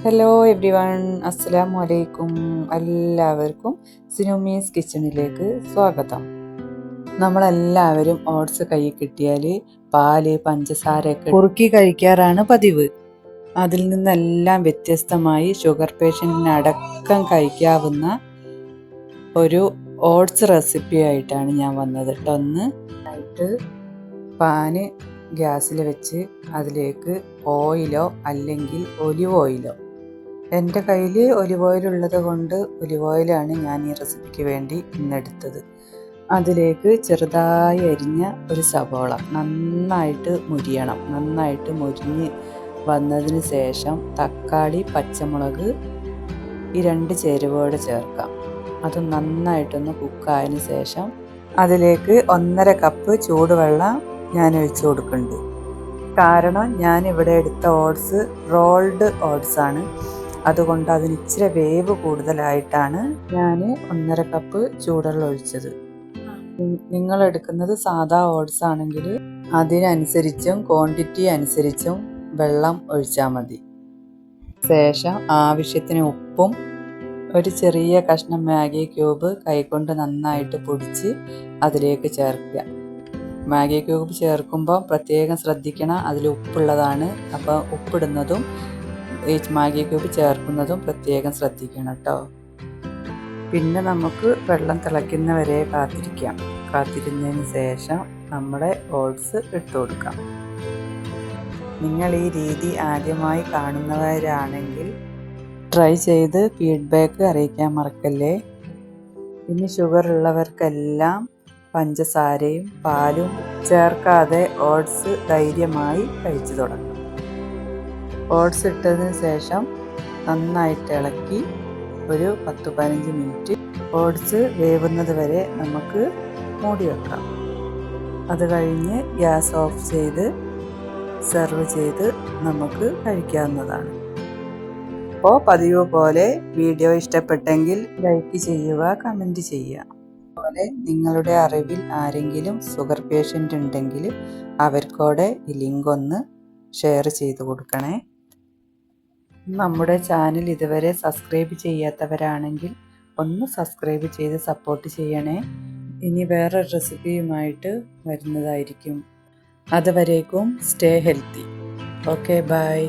Hello every one, അസ്സലാമു അലൈക്കും. എല്ലാവർക്കും സിനുമീസ് കിച്ചണിലേക്ക് സ്വാഗതം. നമ്മളെല്ലാവരും ഓട്സ് കയ്യിൽ കിട്ടിയാൽ പാല് പഞ്ചസാരയൊക്കെ കുറുക്കി കഴിക്കാറാണ് പതിവ്. അതിൽ നിന്നെല്ലാം വ്യത്യസ്തമായി ഷുഗർ പേഷ്യൻറ്റിനടക്കം കഴിക്കാവുന്ന ഒരു ഓട്സ് റെസിപ്പി ആയിട്ടാണ് ഞാൻ വന്നത് കേട്ടോ. ഒന്ന് പാന് ഗ്യാസിൽ വെച്ച് അതിലേക്ക് ഓയിലോ അല്ലെങ്കിൽ ഒലിവ് ഓയിലോ, എൻ്റെ കയ്യിൽ ഒലിവ് ഓയിൽ ഉള്ളത് കൊണ്ട് ഒലിവ് ഓയിലാണ് ഞാൻ ഈ റെസിപ്പിക്ക് വേണ്ടി ഇന്നെടുത്തത്. അതിലേക്ക് ചെറുതായി അരിഞ്ഞ ഒരു സവോള നന്നായിട്ട് മുരിയണം. നന്നായിട്ട് മുരിഞ്ഞ് വന്നതിന് ശേഷം തക്കാളി, പച്ചമുളക് ഈ രണ്ട് ചേരുവയോടെ ചേർക്കാം. അത് നന്നായിട്ടൊന്ന് കുക്കായതിന് ശേഷം അതിലേക്ക് 1.5 കപ്പ് ചൂടുവെള്ളം ഞാൻ ഒഴിച്ചു കൊടുക്കുന്നുണ്ട്. കാരണം ഞാനിവിടെ എടുത്ത ഓട്സ് റോൾഡ് ഓട്സ് ആണ്. അതുകൊണ്ട് അതിന് ഇച്ചിരി വേവ് കൂടുതലായിട്ടാണ് ഞാൻ 1.5 കപ്പ് ചൂടുവെള്ളം ഒഴിച്ചത്. നിങ്ങൾ എടുക്കുന്നത് സാധാ ഓട്സ് ആണെങ്കിൽ അതിനനുസരിച്ചും ക്വാണ്ടിറ്റി അനുസരിച്ചും വെള്ളം ഒഴിച്ചാൽ മതി. ശേഷം ആവശ്യത്തിന് ഉപ്പും ഒരു ചെറിയ കഷ്ണം മാഗി ക്യൂബ് കൈകൊണ്ട് നന്നായിട്ട് പൊടിച്ച് അതിലേക്ക് ചേർക്കുക. മാഗി ക്യൂബ് ചേർക്കുമ്പോൾ പ്രത്യേകം ശ്രദ്ധിക്കണം, അതിൽ ഉപ്പുള്ളതാണ്. അപ്പോൾ ഉപ്പിടുന്നതും ഈ മാഗി ക്യൂബ് ചേർക്കുന്നതും പ്രത്യേകം ശ്രദ്ധിക്കണം കേട്ടോ. പിന്നെ നമുക്ക് വെള്ളം തിളയ്ക്കുന്നവരെ കാത്തിരിക്കാം. കാത്തിരുന്നതിന് ശേഷം നമ്മുടെ ഓട്സ് ഇട്ട് കൊടുക്കാം. നിങ്ങൾ ഈ രീതി ആദ്യമായി കാണുന്നവരാണെങ്കിൽ ട്രൈ ചെയ്ത് ഫീഡ്ബാക്ക് അറിയിക്കാൻ മറക്കല്ലേ. ഇനി ഷുഗർ ഉള്ളവർക്കെല്ലാം പഞ്ചസാരയും പാലും ചേർക്കാതെ ഓട്സ് ധൈര്യമായി കഴിച്ചു തുടങ്ങും. ഓട്സ് ഇട്ടതിന് ശേഷം നന്നായിട്ട് ഇളക്കി ഒരു 10-15 മിനിറ്റ് ഓട്സ് വേവുന്നത് വരെ നമുക്ക് മൂടി വെക്കാം. അത് കഴിഞ്ഞ് ഗ്യാസ് ഓഫ് ചെയ്ത് സെർവ് ചെയ്ത് നമുക്ക് കഴിക്കാവുന്നതാണ്. അപ്പോൾ പതിവ് പോലെ വീഡിയോ ഇഷ്ടപ്പെട്ടെങ്കിൽ ലൈക്ക് ചെയ്യുക, കമൻറ്റ് ചെയ്യുക. അതുപോലെ നിങ്ങളുടെ അറിവിൽ ആരെങ്കിലും ഷുഗർ പേഷ്യൻ്റ് ഉണ്ടെങ്കിൽ അവർക്കൂടെ ഈ ലിങ്ക് ഒന്ന് ഷെയർ ചെയ്ത് കൊടുക്കണേ. നമ്മുടെ ചാനൽ ഇതുവരെ സബ്സ്ക്രൈബ് ചെയ്യാത്തവരാണെങ്കിൽ ഒന്ന് സബ്സ്ക്രൈബ് ചെയ്ത് സപ്പോർട്ട് ചെയ്യണേ. ഇനി വേറെ റെസിപ്പിയുമായിട്ട് വരുന്നതായിരിക്കും. അതുവരേക്കും സ്റ്റേ ഹെൽത്തി. Okay, by.